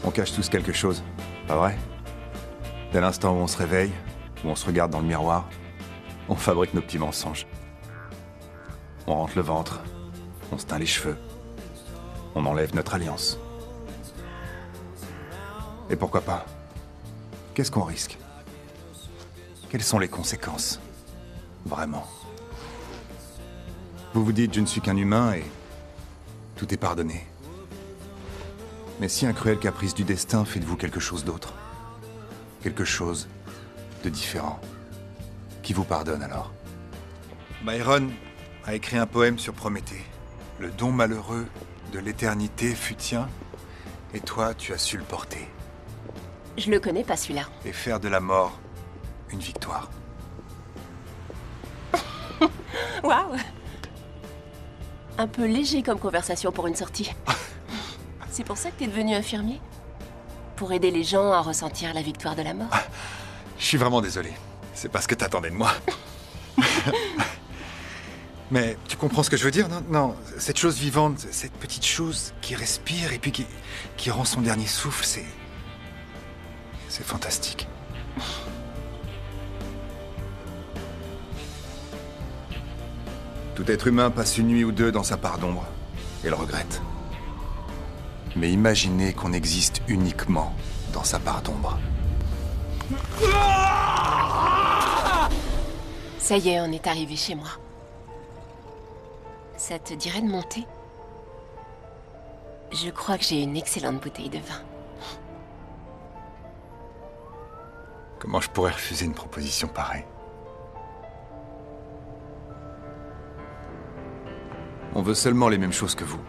On cache tous quelque chose, pas vrai? Dès l'instant où on se réveille, où on se regarde dans le miroir, on fabrique nos petits mensonges. On rentre le ventre, on se teint les cheveux, on enlève notre alliance. Et pourquoi pas? Qu'est-ce qu'on risque? Quelles sont les conséquences? Vraiment. Vous vous dites, je ne suis qu'un humain et tout est pardonné. Mais si un cruel caprice du destin fait de vous quelque chose d'autre, quelque chose de différent, qui vous pardonne alors? Byron a écrit un poème sur Prométhée. Le don malheureux de l'éternité fut tien, et toi tu as su le porter. Je le connais pas celui-là. Et faire de la mort une victoire. Waouh! Un peu léger comme conversation pour une sortie. C'est pour ça que t'es devenu infirmier? Pour aider les gens à ressentir la victoire de la mort? Je suis vraiment désolé. C'est pas ce que t'attendais de moi. Mais tu comprends ce que je veux dire, non? Non, cette chose vivante, cette petite chose qui respire et puis qui rend son dernier souffle, c'est fantastique. Tout être humain passe une nuit ou deux dans sa part d'ombre et le regrette. Mais imaginez qu'on existe uniquement dans sa part d'ombre. Ça y est, on est arrivé chez moi. Ça te dirait de monter? Je crois que j'ai une excellente bouteille de vin. Comment je pourrais refuser une proposition pareille? On veut seulement les mêmes choses que vous.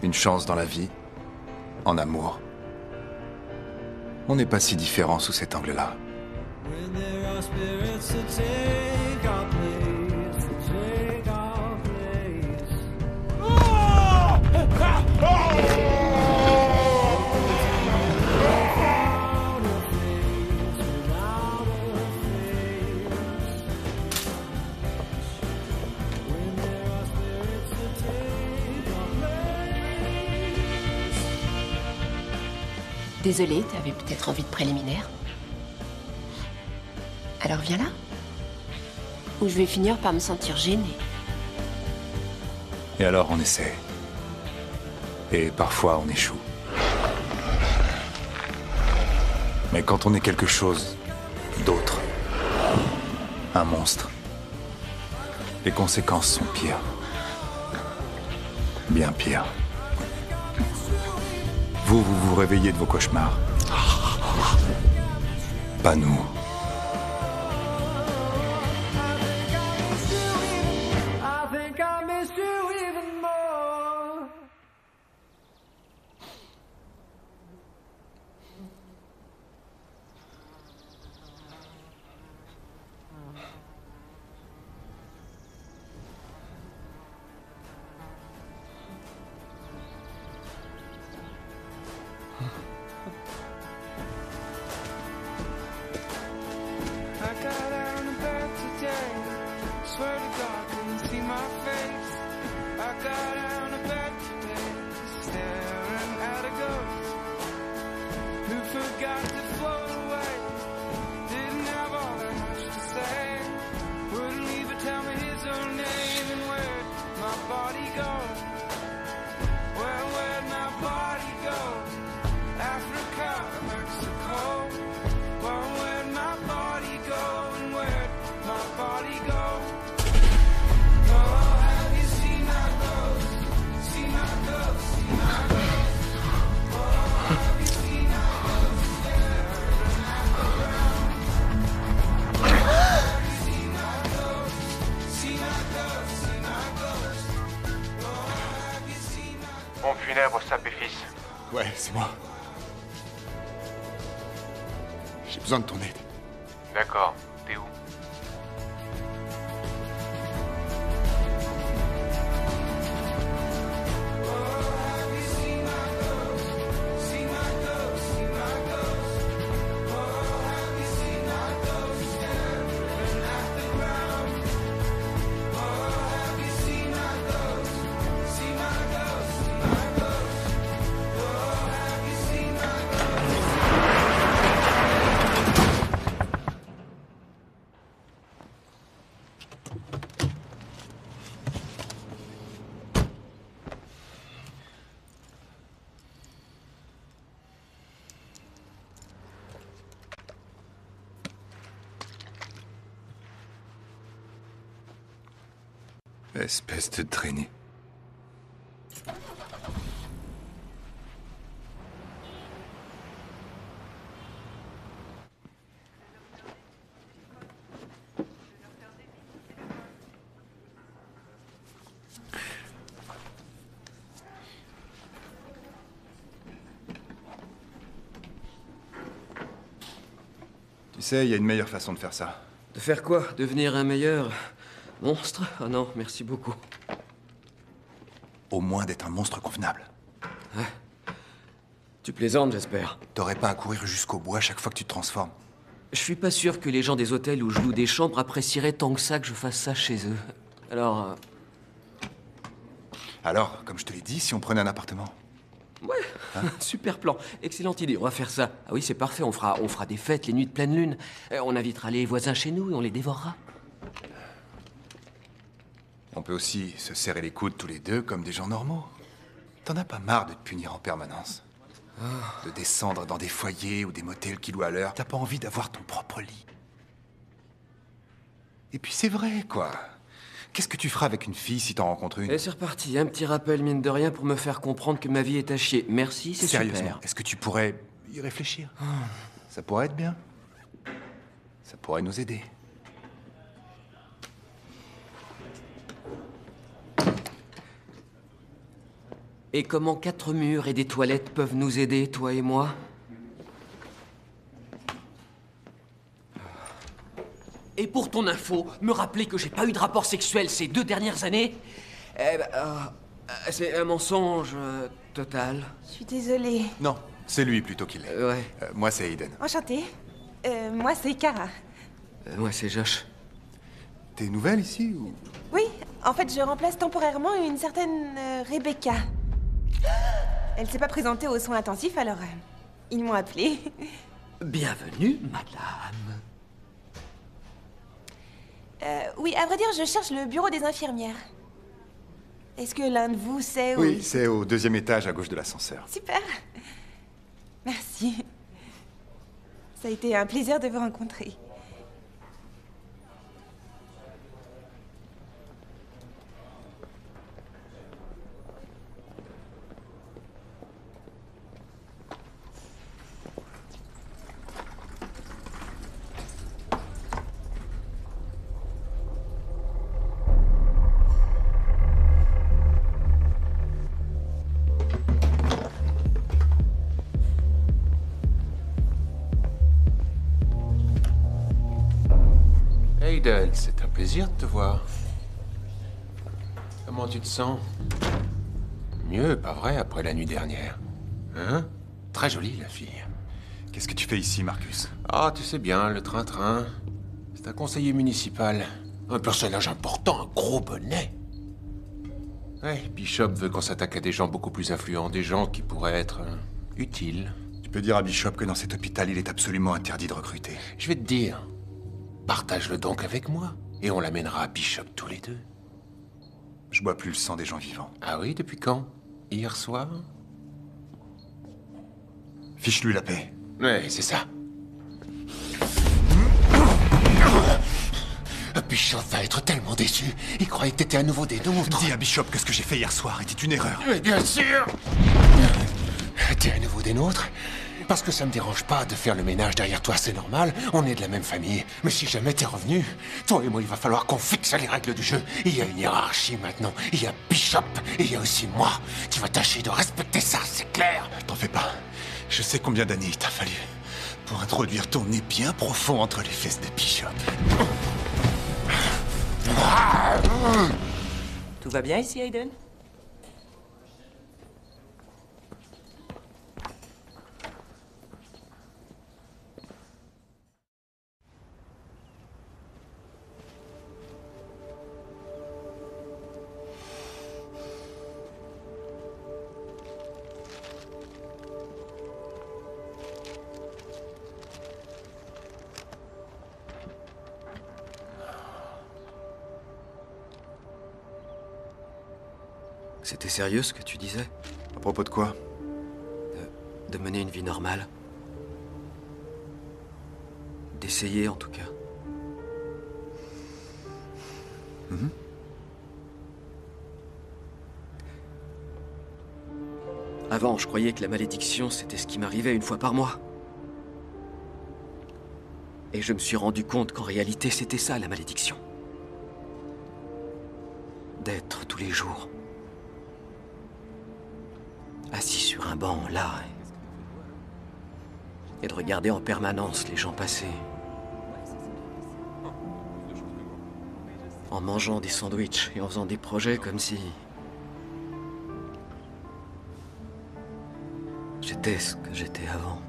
Une chance dans la vie, en amour. On n'est pas si différents sous cet angle-là. Désolée, t'avais peut-être envie de préliminaire. Alors viens là. Ou je vais finir par me sentir gênée. Et alors on essaie. Et parfois on échoue. Mais quand on est quelque chose d'autre, un monstre, les conséquences sont pires. Bien pires. Vous vous réveillez de vos cauchemars. Pas nous. Pompe funèbre Sapéfis. Ouais, c'est moi. J'ai besoin de ton aide. D'accord. T'es où? Espèce de traînée. Tu sais, il y a une meilleure façon de faire ça. De faire quoi? Devenir un meilleur monstre? Oh non, merci beaucoup. Au moins d'être un monstre convenable. Tu plaisantes, j'espère. T'aurais pas à courir jusqu'au bout à chaque fois que tu te transformes. Je suis pas sûr que les gens des hôtels où je loue des chambres apprécieraient tant que ça que je fasse ça chez eux. Alors, Alors, comme je te l'ai dit, si on prenait un appartement? super plan. Excellente idée, on va faire ça. Ah oui, c'est parfait, on fera des fêtes les nuits de pleine lune. On invitera les voisins chez nous et on les dévorera. On peut aussi se serrer les coudes tous les deux comme des gens normaux. T'en as pas marre de te punir en permanence? De descendre dans des foyers ou des motels qui louent à l'heure. T'as pas envie d'avoir ton propre lit. Et puis c'est vrai, quoi. Qu'est-ce que tu feras avec une fille si t'en rencontres une? Et c'est reparti, un petit rappel mine de rien pour me faire comprendre que ma vie est à chier. Merci, c'est Sérieusement, super. est-ce que tu pourrais y réfléchir? Ça pourrait être bien. Ça pourrait nous aider. Et comment 4 murs et des toilettes peuvent nous aider, toi et moi? Et pour ton info, me rappeler que j'ai pas eu de rapport sexuel ces 2 dernières années, c'est un mensonge total. Je suis désolée. Non, c'est lui plutôt qu'il l'est. Ouais, Moi, c'est Aiden. Enchantée. Moi, c'est Kara. moi c'est Josh. T'es nouvelle ici ou... Oui, en fait, je remplace temporairement une certaine Rebecca. Elle s'est pas présentée aux soins intensifs, alors ils m'ont appelée. Bienvenue, madame. Oui, à vrai dire, je cherche le bureau des infirmières. Est-ce que l'un de vous sait où... Oui, c'est au 2e étage à gauche de l'ascenseur. Super. Merci. Ça a été un plaisir de vous rencontrer. Aiden, c'est un plaisir de te voir. Comment tu te sens? Mieux, pas vrai, après la nuit dernière. Hein? Très jolie, la fille. Qu'est-ce que tu fais ici, Marcus? Ah, tu sais bien, le train-train. C'est un conseiller municipal. Un personnage important, un gros bonnet. Ouais, Bishop veut qu'on s'attaque à des gens beaucoup plus influents, des gens qui pourraient être utiles. Tu peux dire à Bishop que dans cet hôpital, il est absolument interdit de recruter. Je vais te dire, partage-le donc avec moi, et on l'amènera à Bishop tous les deux. Je bois plus le sang des gens vivants. Ah oui, depuis quand? Hier soir? Fiche-lui la paix. Ouais, c'est ça. Bishop va être tellement déçu. Il croyait que t'étais à nouveau des nôtres. Dis à Bishop que ce que j'ai fait hier soir était une erreur. Mais bien sûr! T'es à nouveau des nôtres? Parce que ça me dérange pas de faire le ménage derrière toi, c'est normal. On est de la même famille. Mais si jamais t'es revenu, toi et moi, il va falloir qu'on fixe les règles du jeu. Il y a une hiérarchie maintenant. Il y a Bishop et il y a aussi moi. Tu vas tâcher de respecter ça, c'est clair. T'en fais pas. Je sais combien d'années il t'a fallu pour introduire ton nez bien profond entre les fesses de Bishop. Tout va bien ici, Aiden? C'était sérieux ce que tu disais? À propos de quoi? De mener une vie normale. D'essayer, en tout cas. Avant, je croyais que la malédiction, c'était ce qui m'arrivait une fois par mois. Et je me suis rendu compte qu'en réalité, c'était ça, la malédiction. D'être tous les jours assis sur un banc, là, et de regarder en permanence les gens passer. En mangeant des sandwichs et en faisant des projets comme si... j'étais ce que j'étais avant.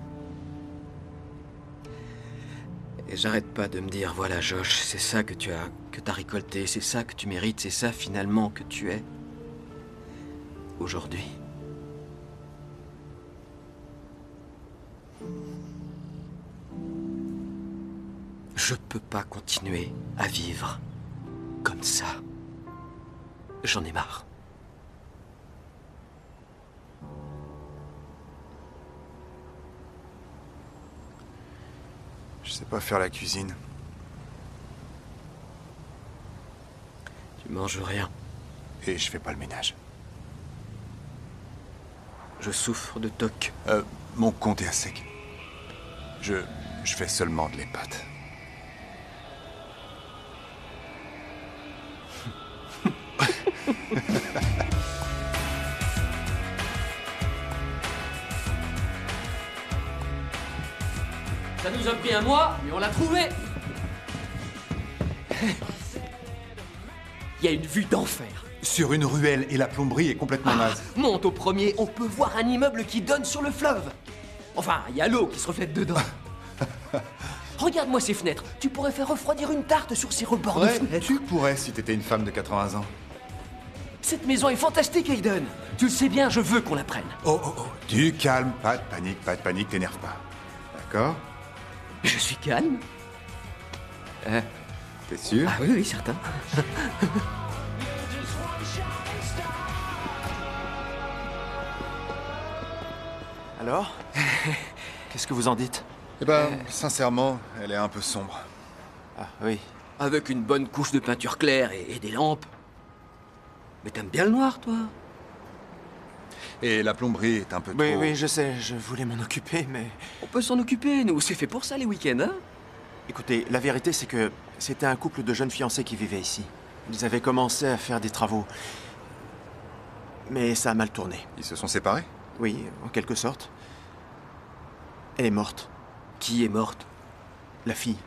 Et j'arrête pas de me dire, voilà Josh, c'est ça que t'as récolté, c'est ça que tu mérites, c'est ça finalement que tu es. Aujourd'hui. Je peux pas continuer à vivre comme ça. J'en ai marre. Je sais pas faire la cuisine. Tu manges rien. Et je fais pas le ménage. Je souffre de TOC. Mon compte est à sec. Je fais seulement de l'épate. Ça nous a pris un mois, mais on l'a trouvé. Il y a une vue d'enfer. Sur une ruelle et la plomberie est complètement naze. Monte au premier, on peut voir un immeuble qui donne sur le fleuve. Enfin, il y a l'eau qui se reflète dedans. Regarde-moi ces fenêtres. Tu pourrais faire refroidir une tarte sur ces rebords de Ouais, fenêtres. tu pourrais si t'étais une femme de 80 ans. Cette maison est fantastique, Aiden. Tu le sais bien, je veux qu'on la prenne. Oh, du calme, pas de panique, t'énerve pas. D'accord? Je suis calme. T'es sûr? Ah oui, certain. Alors? Qu'est-ce que vous en dites? Eh ben, sincèrement, elle est un peu sombre. Ah oui. Avec une bonne couche de peinture claire et des lampes. Mais t'aimes bien le noir, toi? Et la plomberie est un peu trop... Oui, je sais, je voulais m'en occuper, mais... On peut s'en occuper, nous. C'est fait pour ça, les week-ends, hein? Écoutez, la vérité, c'est que c'était un couple de jeunes fiancés qui vivaient ici. Ils avaient commencé à faire des travaux. Mais ça a mal tourné. Ils se sont séparés? Oui, en quelque sorte. Elle est morte. Qui est morte? La fille.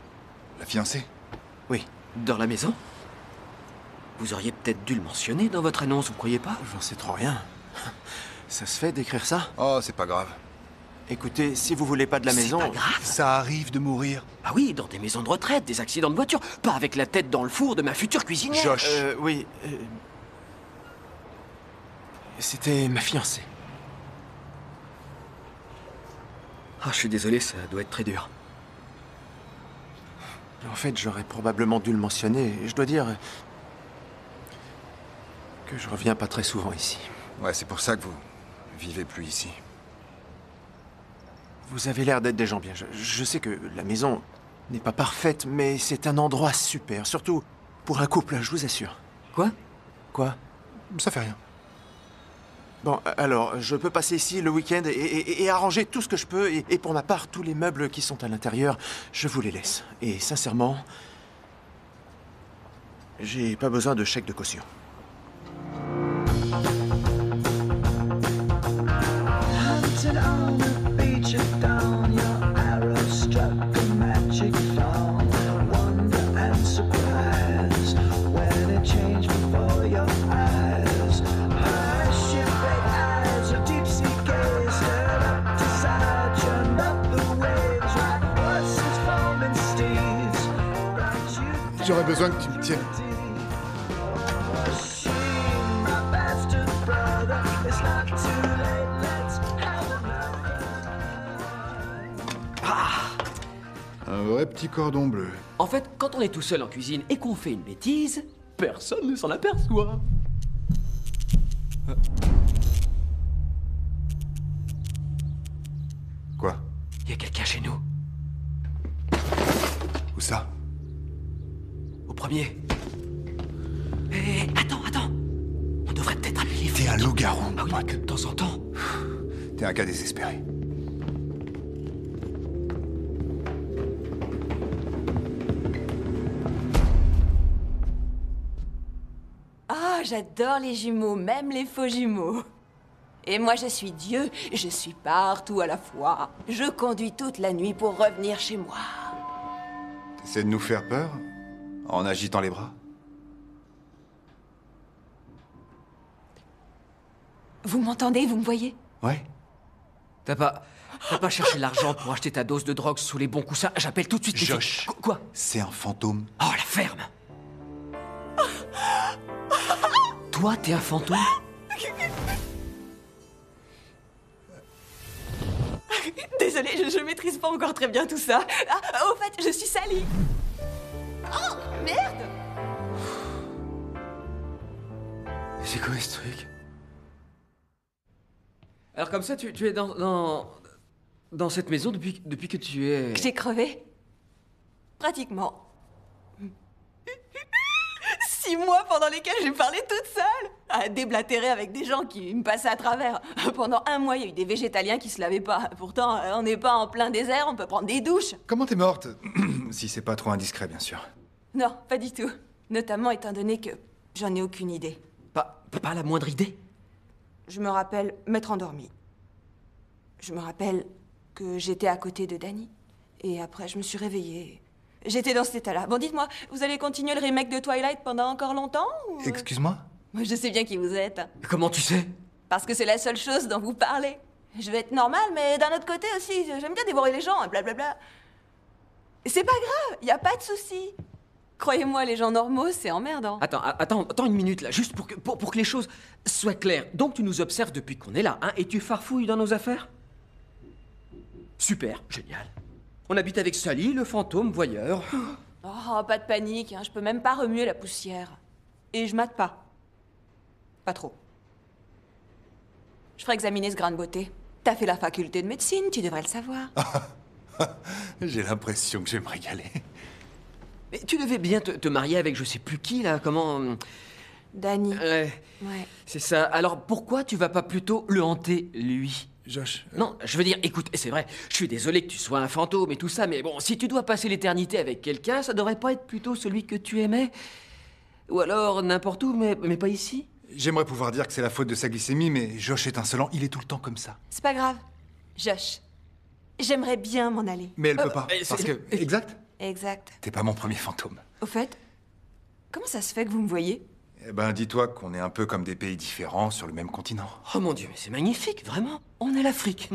La fiancée? Oui. Dans la maison? Vous auriez peut-être dû le mentionner dans votre annonce, vous croyez pas? J'en sais trop rien. Ça se fait d'écrire ça? Oh, c'est pas grave. Écoutez, si vous voulez pas de la maison... C'est pas grave. Ça arrive de mourir. Ah oui, dans des maisons de retraite, des accidents de voiture. Pas avec la tête dans le four de ma future cuisinière. Josh. Oui. C'était ma fiancée. Ah, je suis désolé, ça doit être très dur. En fait, j'aurais probablement dû le mentionner. Je dois dire que je reviens pas très souvent ici. Ouais, c'est pour ça que vous vivez plus ici. Vous avez l'air d'être des gens bien. Je sais que la maison n'est pas parfaite, mais c'est un endroit super. Surtout pour un couple, je vous assure. Quoi? Quoi? Ça fait rien. Bon, alors, je peux passer ici le week-end et arranger tout ce que je peux. Et pour ma part, tous les meubles qui sont à l'intérieur, je vous les laisse. Et sincèrement, j'ai pas besoin de chèque de caution. Hunted on the beach at dawn, your arrow struck a magic dawn. Wonder and surprise when it changed before your eyes. Her shipwreck eyes, her deep sea gaze stirred up desire, churned up the waves like horses foaming steeds. Brought you J'aurais besoin que tu me tiennes. was she, my bastard brother? It's not too late, let's have another. Un vrai petit cordon bleu. En fait, quand on est tout seul en cuisine et qu'on fait une bêtise, personne ne s'en aperçoit. Quoi? Il y a quelqu'un chez nous. Où ça? Au premier. Hé, attends. On devrait peut-être appeler les T'es un flics. loup-garou, Ah oui, pote. de temps en temps. T'es un cas désespéré. Ah, j'adore les jumeaux, même les faux jumeaux. Et moi, je suis Dieu, je suis partout à la fois. Je conduis toute la nuit pour revenir chez moi. T'essaies de nous faire peur en agitant les bras? Vous m'entendez, vous me voyez? Ouais. T'as pas cherché l'argent pour acheter ta dose de drogue sous les bons coussins? J'appelle tout de suite les Josh. flics. Quoi? C'est un fantôme. Oh, la ferme! Toi, t'es un fantôme? Désolée, je maîtrise pas encore très bien tout ça. Ah, au fait, je suis Sally. Oh, merde! C'est quoi ce truc? Alors comme ça, tu es dans cette maison depuis que tu es... J'ai crevé. Pratiquement. 6 mois pendant lesquels j'ai parlé toute seule, à déblatérer avec des gens qui me passaient à travers. Pendant 1 mois, il y a eu des végétaliens qui se lavaient pas. Pourtant, on n'est pas en plein désert, on peut prendre des douches. Comment t'es morte? Si c'est pas trop indiscret, bien sûr. Non, pas du tout. Notamment étant donné que j'en ai aucune idée. Pas la moindre idée? Je me rappelle m'être endormie. Je me rappelle que j'étais à côté de Danny. Et après, je me suis réveillée. J'étais dans cet état-là. Bon, dites-moi, vous allez continuer le remake de Twilight pendant encore longtemps ou... Excuse-moi? Moi, je sais bien qui vous êtes. Comment tu sais? Parce que c'est la seule chose dont vous parlez. Je vais être normale, mais d'un autre côté aussi, j'aime bien dévorer les gens, blablabla. C'est pas grave, y a pas de souci. Croyez-moi, les gens normaux, c'est emmerdant. Attends une minute là, juste pour que les choses soient claires. Donc tu nous observes depuis qu'on est là, hein, et tu farfouilles dans nos affaires? Super, génial. On habite avec Sally, le fantôme voyeur. Oh, pas de panique, hein, je peux même pas remuer la poussière. Et je mate pas. Pas trop. Je ferai examiner ce grain de beauté. T'as fait la faculté de médecine, tu devrais le savoir. J'ai l'impression que je vais me régaler. Mais tu devais bien te marier avec je sais plus qui là, comment... Danny. Ouais, c'est ça. Alors pourquoi tu vas pas plutôt le hanter, lui? Josh... Non, je veux dire, écoute, c'est vrai, je suis désolé que tu sois un fantôme et tout ça, mais bon, si tu dois passer l'éternité avec quelqu'un, ça devrait pas être plutôt celui que tu aimais? Ou alors n'importe où, mais pas ici? J'aimerais pouvoir dire que c'est la faute de sa glycémie, mais Josh est insolent, il est tout le temps comme ça. C'est pas grave. Josh, j'aimerais bien m'en aller. Mais elle peut pas, parce que... Exact? Exact. T'es pas mon premier fantôme. Au fait, comment ça se fait que vous me voyez? Eh ben, dis-toi qu'on est un peu comme des pays différents sur le même continent. Oh mon Dieu, mais c'est magnifique, vraiment. On est l'Afrique.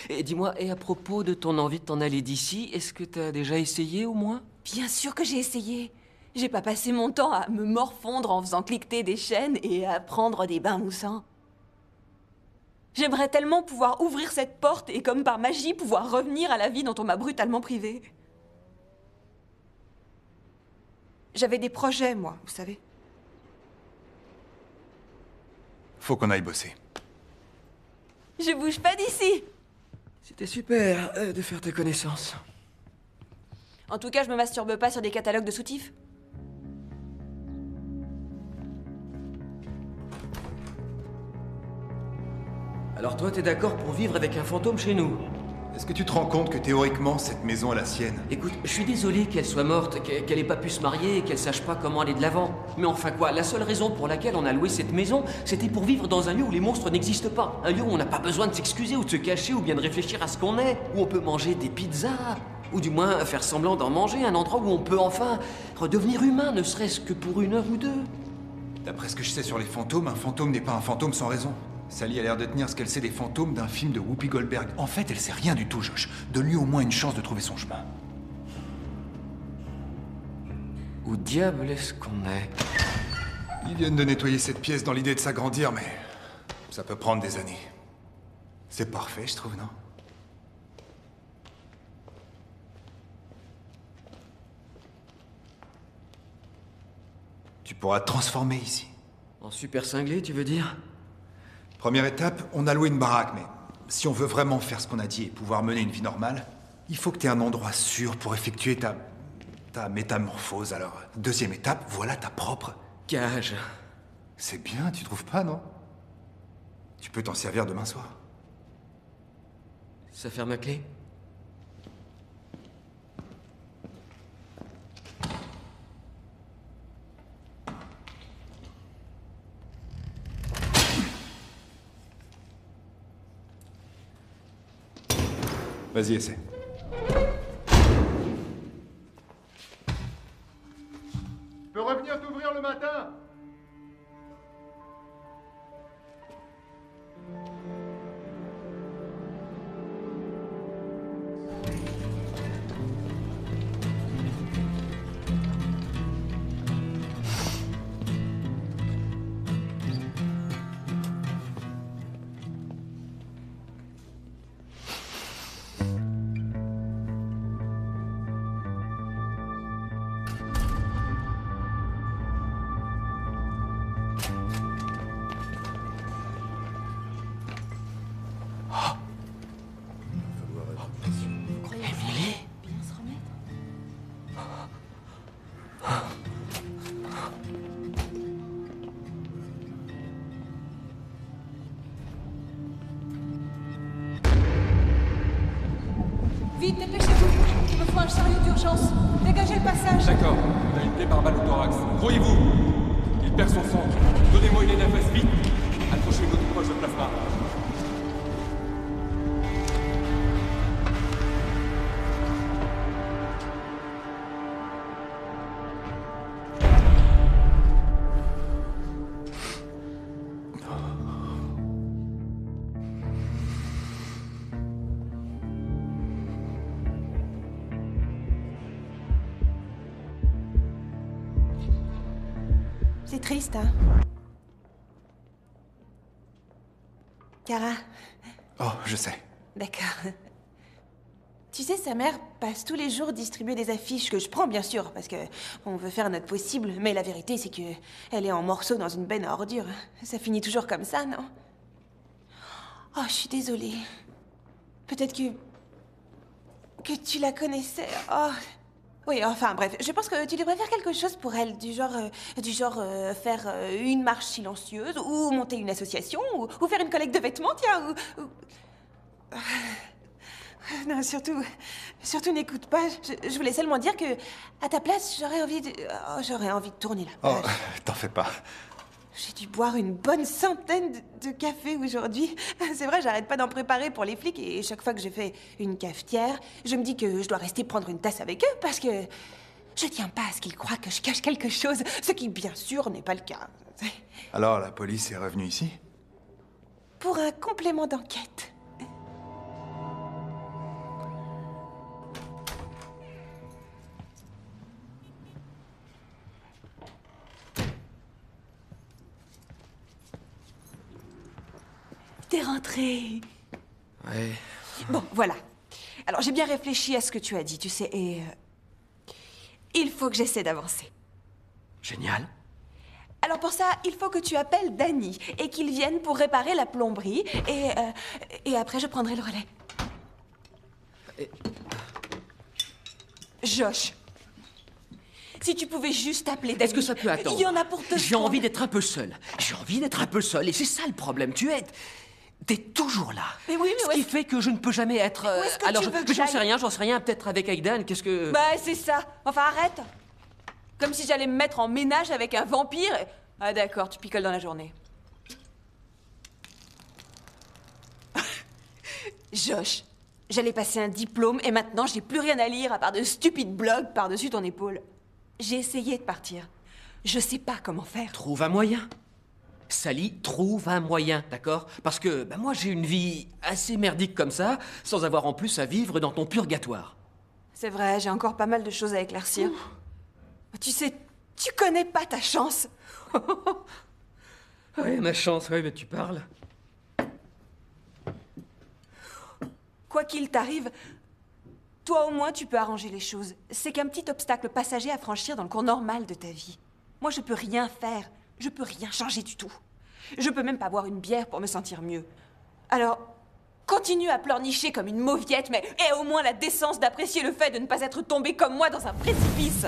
Et dis-moi, et à propos de ton envie de t'en aller d'ici, est-ce que t'as déjà essayé au moins? Bien sûr que j'ai essayé. J'ai pas passé mon temps à me morfondre en faisant cliqueter des chaînes et à prendre des bains moussants. J'aimerais tellement pouvoir ouvrir cette porte et comme par magie pouvoir revenir à la vie dont on m'a brutalement privée. J'avais des projets, moi, vous savez. Faut qu'on aille bosser. Je bouge pas d'ici. C'était super de faire tes connaissances. En tout cas, je me masturbe pas sur des catalogues de soutifs. Alors toi, t'es d'accord pour vivre avec un fantôme chez nous? Est-ce que tu te rends compte que théoriquement, cette maison est la sienne? Écoute, je suis désolé qu'elle soit morte, qu'elle ait pas pu se marier et qu'elle sache pas comment aller de l'avant. Mais enfin quoi, la seule raison pour laquelle on a loué cette maison, c'était pour vivre dans un lieu où les monstres n'existent pas. Un lieu où on n'a pas besoin de s'excuser ou de se cacher ou bien de réfléchir à ce qu'on est. Où on peut manger des pizzas. Ou du moins faire semblant d'en manger. Un endroit où on peut enfin redevenir humain, ne serait-ce que pour 1 heure ou 2. D'après ce que je sais sur les fantômes, un fantôme n'est pas un fantôme sans raison. Sally a l'air de tenir ce qu'elle sait des fantômes d'un film de Whoopi Goldberg. En fait, elle sait rien du tout, Josh. Donne-lui au moins une chance de trouver son chemin. Où diable est-ce qu'on est? Ils viennent de nettoyer cette pièce dans l'idée de s'agrandir, mais ça peut prendre des années. C'est parfait, je trouve, non? Tu pourras te transformer ici. En super cinglé, tu veux dire? Première étape, on a loué une baraque, mais si on veut vraiment faire ce qu'on a dit et pouvoir mener une vie normale, il faut que tu aies un endroit sûr pour effectuer ta métamorphose. Alors, deuxième étape, voilà ta propre cage. C'est bien, tu trouves pas, non? Tu peux t'en servir demain soir. Ça ferme à clé? Vas-y, essaie. Je peux revenir t'ouvrir le matin? Vite, dépêchez-vous. Il me faut un chariot d'urgence. Dégagez le passage. D'accord, il a une plaie par balle au thorax. Grouillez-vous. Il perd son sang. Donnez-moi une NFS, vite. Accrochez une autre poche de plasma. C'est triste, hein? Kara, Oh, je sais. d'accord. Tu sais, sa mère passe tous les jours distribuer des affiches que je prends, bien sûr, parce que on veut faire notre possible. Mais la vérité, c'est que elle est en morceaux dans une benne à ordures. Ça finit toujours comme ça, non? Oh, je suis désolée. Peut-être que tu la connaissais. Oh. Oui, enfin bref, je pense que tu devrais faire quelque chose pour elle, du genre faire une marche silencieuse, ou monter une association, ou faire une collecte de vêtements, tiens, Non, surtout n'écoute pas. Je voulais seulement dire que, à ta place, j'aurais envie de tourner la Oh, page. t'en fais pas. J'ai dû boire une bonne centaine de cafés aujourd'hui. C'est vrai, j'arrête pas d'en préparer pour les flics et chaque fois que je fais une cafetière, je me dis que je dois rester prendre une tasse avec eux parce que je tiens pas à ce qu'ils croient que je cache quelque chose, ce qui bien sûr n'est pas le cas. Alors, la police est revenue ici? Pour un complément d'enquête. T'es rentré. Ouais. Bon, voilà. Alors, j'ai bien réfléchi à ce que tu as dit, tu sais, et... il faut que j'essaie d'avancer. Génial. Alors pour ça, il faut que tu appelles Danny et qu'il vienne pour réparer la plomberie et après je prendrai le relais. Josh, si tu pouvais juste appeler Danny. Est-ce que ça peut attendre? Il y en a pour te J'ai envie prendre. d'être un peu seul. J'ai envie d'être un peu seul. Et c'est ça le problème. T'es toujours là. Mais oui, mais Ce où qui est-ce- fait que je ne peux jamais être... Où est-ce que alors, tu veux que j'en j'aille? sais rien. Peut-être avec Aidan. Qu'est-ce que... Bah c'est ça. Enfin arrête. Comme si j'allais me mettre en ménage avec un vampire. Ah d'accord, tu picoles dans la journée. Josh, j'allais passer un diplôme et maintenant j'ai plus rien à lire à part de stupides blogs par-dessus ton épaule. J'ai essayé de partir. Je sais pas comment faire. Trouve un moyen. Sally, trouve un moyen, d'accord? Parce que moi, j'ai une vie assez merdique comme ça, sans avoir en plus à vivre dans ton purgatoire. C'est vrai, j'ai encore pas mal de choses à éclaircir. Tu sais, tu connais pas ta chance. Ouais, ma chance, ouais, mais tu parles. Quoi qu'il t'arrive, toi au moins tu peux arranger les choses. C'est qu'un petit obstacle passager à franchir dans le cours normal de ta vie. Moi je peux rien faire, je peux rien changer du tout. Je peux même pas boire une bière pour me sentir mieux. Alors, continue à pleurnicher comme une mauviette, mais aie au moins la décence d'apprécier le fait de ne pas être tombé comme moi dans un précipice.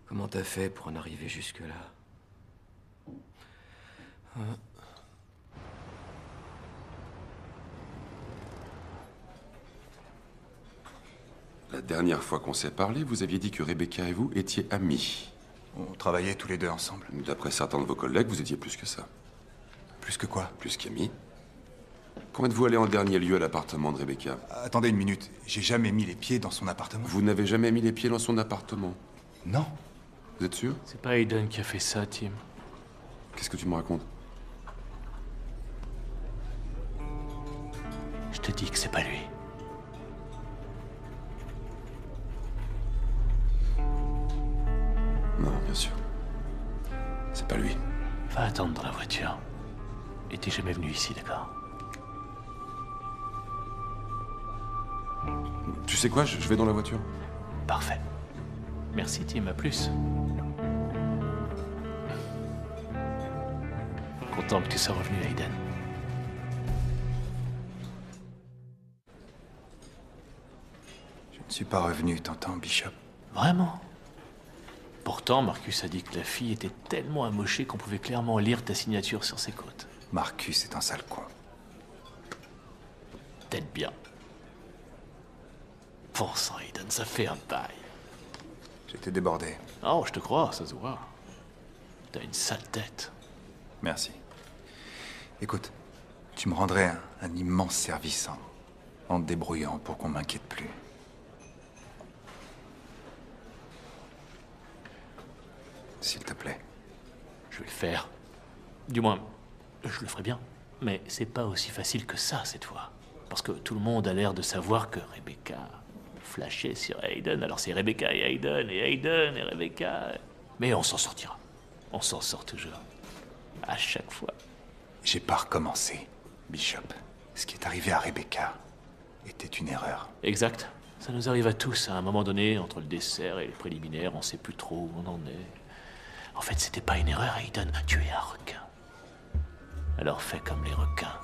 Comment t'as fait pour en arriver jusque-là? La dernière fois qu'on s'est parlé, vous aviez dit que Rebecca et vous étiez amis. On travaillait tous les deux ensemble. D'après certains de vos collègues, vous étiez plus que ça. Plus que quoi? Plus qu'amis. Quand êtes-vous allé en dernier lieu à l'appartement de Rebecca? Attendez une minute, j'ai jamais mis les pieds dans son appartement. Vous n'avez jamais mis les pieds dans son appartement? Non. Vous êtes sûr? C'est pas Aiden qui a fait ça, Tim. Qu'est-ce que tu me racontes? Je te dis que c'est pas lui. Non, bien sûr. C'est pas lui. Va attendre dans la voiture. Et t'es jamais venu ici, d'accord? Tu sais quoi, je vais dans la voiture. Parfait. Merci, Tim, à plus. Content que tu sois revenu, Aiden. Je ne suis pas revenu, t'entends, Bishop? Vraiment? Pourtant, Marcus a dit que la fille était tellement amochée qu'on pouvait clairement lire ta signature sur ses côtes. Marcus est un sale con. Peut-être bien. Bon sang, Aiden, ça fait un bail. J'étais débordé. Oh, je te crois, ça se voit. T'as une sale tête. Merci. Écoute, tu me rendrais un immense service en te débrouillant pour qu'on m'inquiète plus. S'il te plaît. Je vais le faire. Du moins, je le ferai bien. Mais c'est pas aussi facile que ça, cette fois. Parce que tout le monde a l'air de savoir que Rebecca flashait sur Aiden. Alors c'est Rebecca et Aiden, et Aiden et Rebecca. Mais on s'en sortira. On s'en sort toujours. À chaque fois. J'ai pas recommencé, Bishop. Ce qui est arrivé à Rebecca était une erreur. Exact. Ça nous arrive à tous à un moment donné, entre le dessert et le préliminaire, on sait plus trop où on en est. En fait, c'était pas une erreur, Aiden. Tu es un requin. Alors fais comme les requins.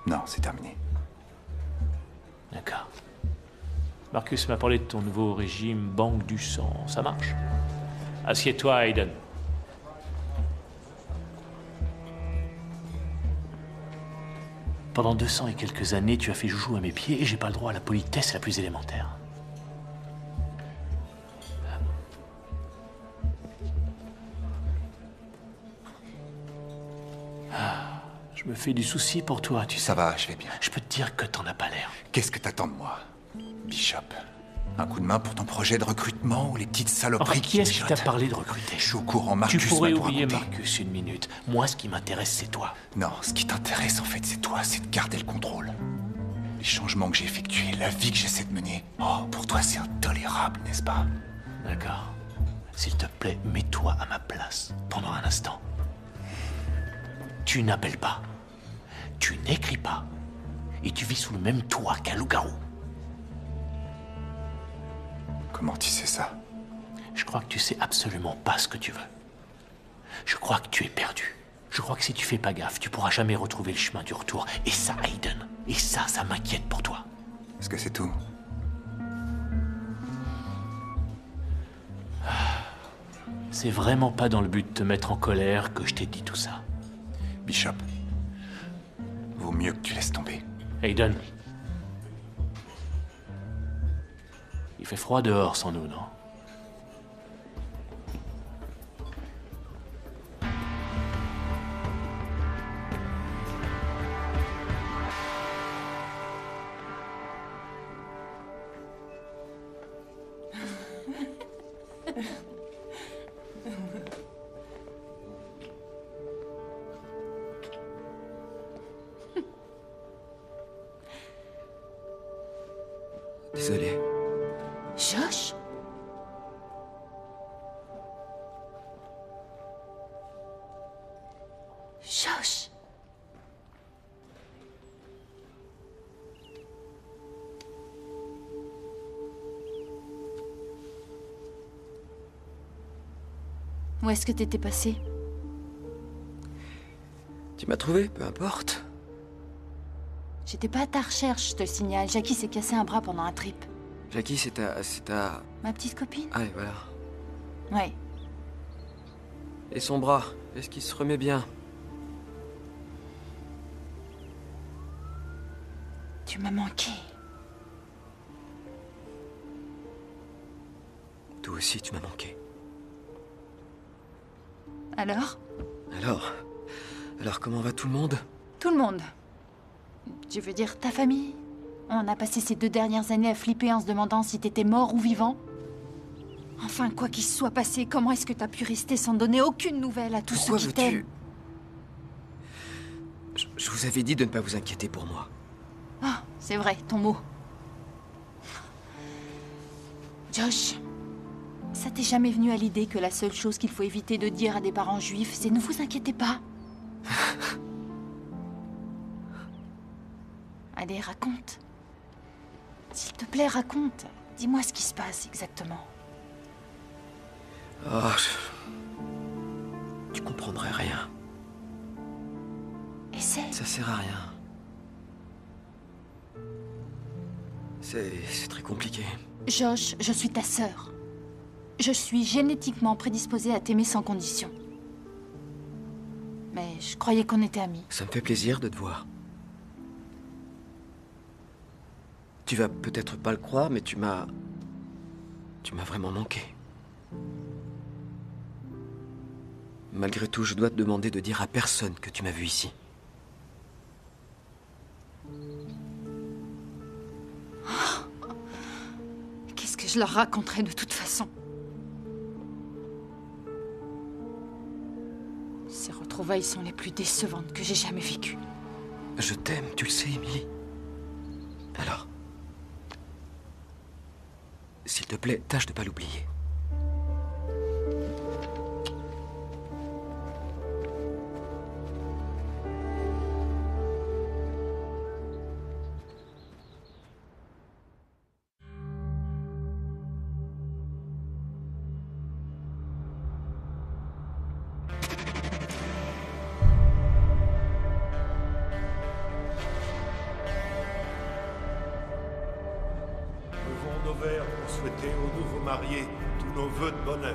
Non, c'est terminé. D'accord. Marcus m'a parlé de ton nouveau régime banque du sang. Ça marche? Assieds-toi, Aiden. Pendant 200 et quelques années, tu as fait joujou à mes pieds et j'ai pas le droit à la politesse la plus élémentaire. Je me fais du souci pour toi, tu sais. Ça va, je vais bien. Je peux te dire que t'en as pas l'air. Qu'est-ce que t'attends de moi, Bishop? Un coup de main pour ton projet de recrutement ou les petites saloperies qui est-ce qui t'a parlé de recruter? Je suis au courant, Marcus. Tu pourrais m'a tout oublier raconté. Marcus une minute. Moi, ce qui m'intéresse, c'est toi. Non, ce qui t'intéresse, en fait, c'est toi, c'est de garder le contrôle. Les changements que j'ai effectués, la vie que j'essaie de mener. Oh, pour toi, c'est intolérable, n'est-ce pas? D'accord. S'il te plaît, mets-toi à ma place, pendant un instant. Tu n'appelles pas. Tu n'écris pas. Et tu vis sous le même toit qu'un loup-garou. Comment tu sais ça? Je crois que tu sais absolument pas ce que tu veux. Je crois que tu es perdu. Je crois que si tu fais pas gaffe, tu pourras jamais retrouver le chemin du retour. Et ça, Aiden. Et ça m'inquiète pour toi. Est-ce que c'est tout? C'est vraiment pas dans le but de te mettre en colère que je t'ai dit tout ça. Bishop, vaut mieux que tu laisses tomber. Aiden. Il fait froid dehors sans nous, non? Désolé. Josh? Josh? Où est-ce que t'étais passé? Tu m'as trouvé, peu importe. J'étais pas à ta recherche, je te le signale. Jackie s'est cassé un bras pendant un trip. Jackie, c'est ta... Ma petite copine? Ah, et voilà. Ouais. Et son bras, est-ce qu'il se remet bien? Tu m'as manqué. Toi aussi, tu m'as manqué. Alors? Alors comment va tout le monde? Tout le monde. Tu veux dire ta famille? On a passé ces 2 dernières années à flipper en se demandant si t'étais mort ou vivant. Enfin, quoi qu'il se soit passé, comment est-ce que t'as pu rester sans donner aucune nouvelle à tous Pourquoi ceux qui t'aiment? Je vous avais dit de ne pas vous inquiéter pour moi. Ah, c'est vrai, ton mot. Josh, ça t'est jamais venu à l'idée que la seule chose qu'il faut éviter de dire à des parents juifs, c'est ne vous inquiétez pas? Allez, raconte. S'il te plaît, raconte. Dis-moi ce qui se passe exactement. Oh, tu comprendrais rien. Essaie. Ça sert à rien. C'est très compliqué. Josh, je suis ta sœur. Je suis génétiquement prédisposée à t'aimer sans condition. Mais je croyais qu'on était amis. Ça me fait plaisir de te voir. Tu vas peut-être pas le croire, mais tu m'as vraiment manqué. Malgré tout, je dois te demander de dire à personne que tu m'as vu ici. Qu'est-ce que je leur raconterai de toute façon? Ces retrouvailles sont les plus décevantes que j'ai jamais vécues. Je t'aime, tu le sais, Emily. Alors, s'il te plaît, tâche de pas l'oublier. Levons nos verres pour souhaiter aux nouveaux mariés tous nos vœux de bonheur.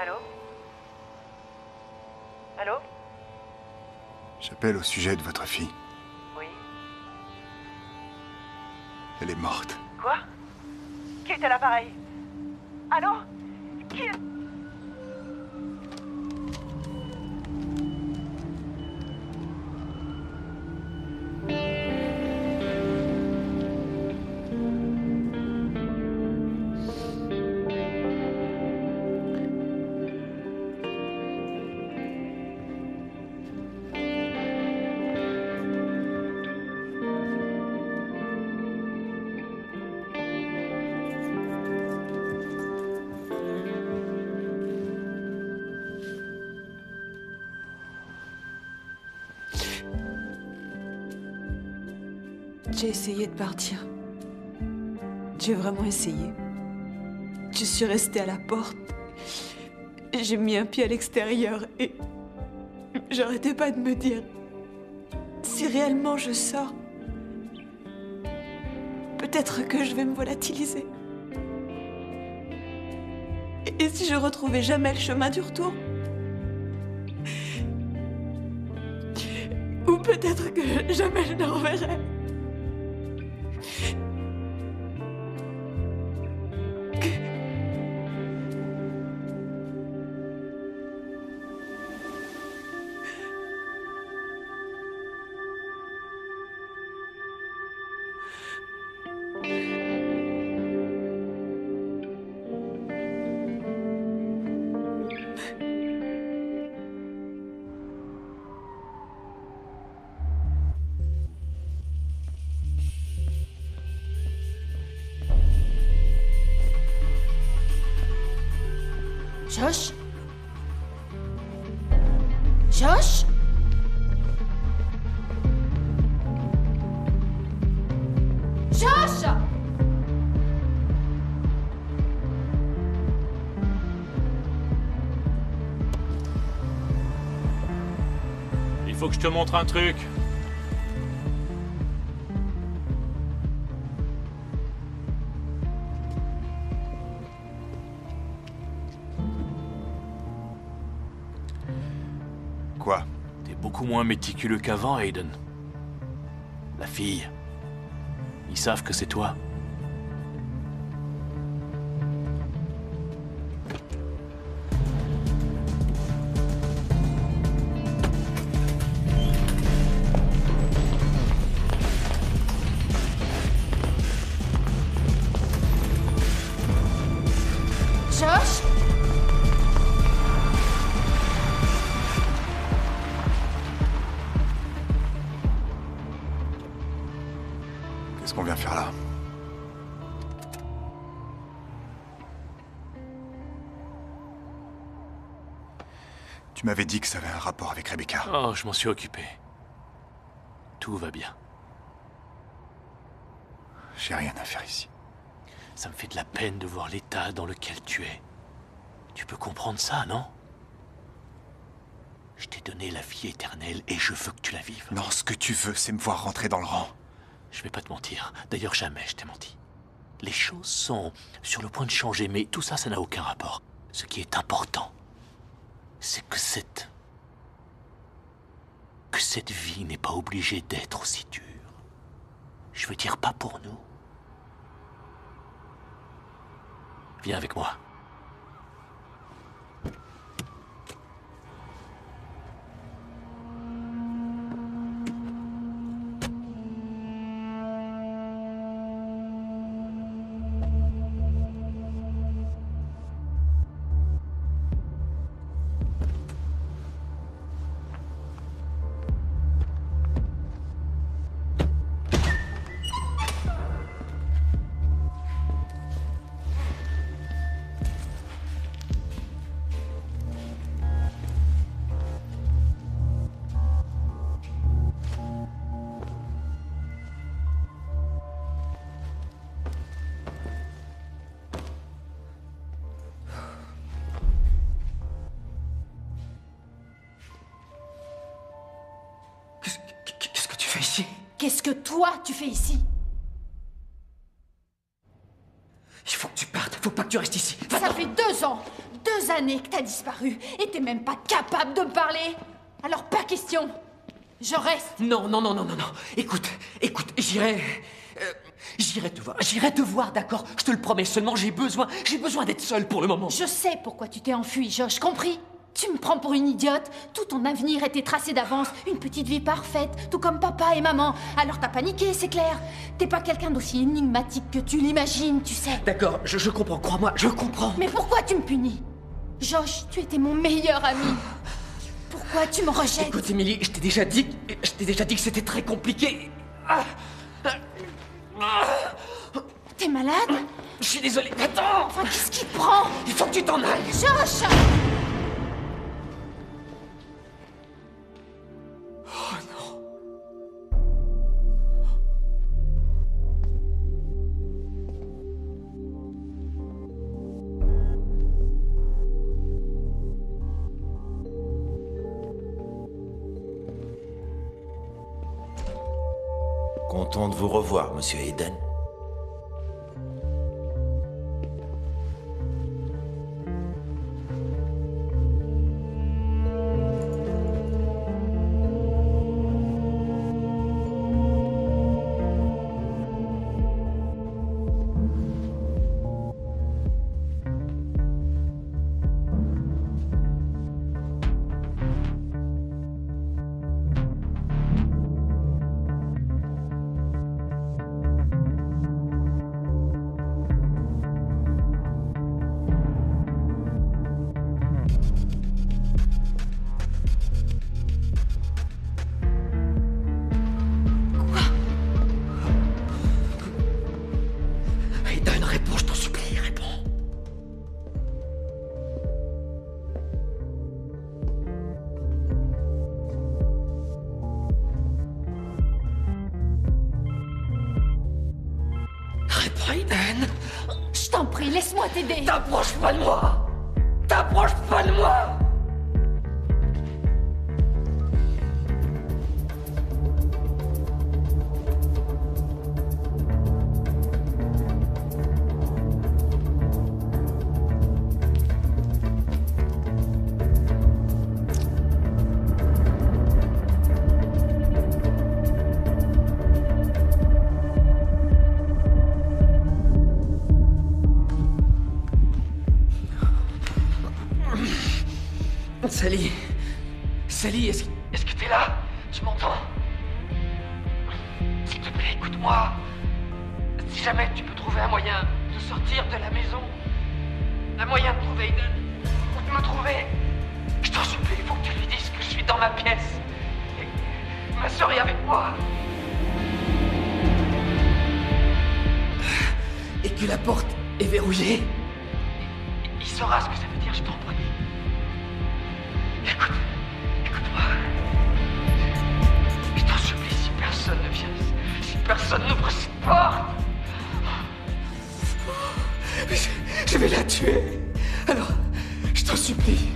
Allô? Allô? J'appelle au sujet de votre fille. Oui. Elle est morte. Quoi? Qui est à l'appareil? Allô? Qui est... J'ai essayé de partir. J'ai vraiment essayé. Je suis restée à la porte. J'ai mis un pied à l'extérieur et j'arrêtais pas de me dire, si réellement je sors, peut-être que je vais me volatiliser. Et si je retrouvais jamais le chemin du retour? Ou peut-être que jamais je ne reverrai. Josh? Josh? Josh! Il faut que je te montre un truc. Quoi? T'es beaucoup moins méticuleux qu'avant, Aiden. La fille. Ils savent que c'est toi. Josh? Qu'est-ce qu'on vient faire là? Tu m'avais dit que ça avait un rapport avec Rebecca. Oh, je m'en suis occupé. Tout va bien. J'ai rien à faire ici. Ça me fait de la peine de voir l'état dans lequel tu es. Tu peux comprendre ça, non? Je t'ai donné la vie éternelle et je veux que tu la vives. Non, ce que tu veux, c'est me voir rentrer dans le rang. Je vais pas te mentir. D'ailleurs, jamais je t'ai menti. Les choses sont sur le point de changer, mais tout ça, ça n'a aucun rapport. Ce qui est important, c'est que cette vie n'est pas obligée d'être aussi dure. Je veux dire, pas pour nous. Viens avec moi. Qu'est-ce que tu fais ici? Qu'est-ce que toi, tu fais ici? Il faut que tu partes, faut pas que tu restes ici. Ça fait 2 ans, 2 années que t'as disparu et t'es même pas capable de me parler. Alors pas question. Je reste. Non. Écoute, j'irai te voir, d'accord? Je te le promets, seulement j'ai besoin d'être seul pour le moment. Je sais pourquoi tu t'es enfui, Josh, compris? Tu me prends pour une idiote. Tout ton avenir était tracé d'avance. Une petite vie parfaite, tout comme papa et maman. Alors t'as paniqué, c'est clair. T'es pas quelqu'un d'aussi énigmatique que tu l'imagines, tu sais. D'accord, je comprends, crois-moi, je comprends. Mais pourquoi tu me punis? Josh, tu étais mon meilleur ami. Pourquoi tu me rejettes? Écoute, Emily, je t'ai déjà dit que c'était très compliqué. T'es malade? Je suis désolé, attends! Enfin, qu'est-ce qui te prend? Il faut que tu t'en ailles! Josh! Oh non. Content de vous revoir, monsieur Aiden. Aiden! Je t'en prie, laisse-moi t'aider. T'approches pas de moi! T'approches pas de moi! Sally... Sally, est-ce que t'es là? Tu m'entends? S'il te plaît, écoute-moi. Si jamais tu peux trouver un moyen de sortir de la maison, un moyen de trouver Aiden, ou de me trouver, je t'en supplie, il faut que tu lui dises que je suis dans ma pièce. Et ma sœur est avec moi. Et que la porte est verrouillée. Il saura ce que ça veut dire, je t'en prie. Écoute-moi. Je t'en supplie, si personne ne vient, si personne n'ouvre cette porte, je vais la tuer. Alors, je t'en supplie.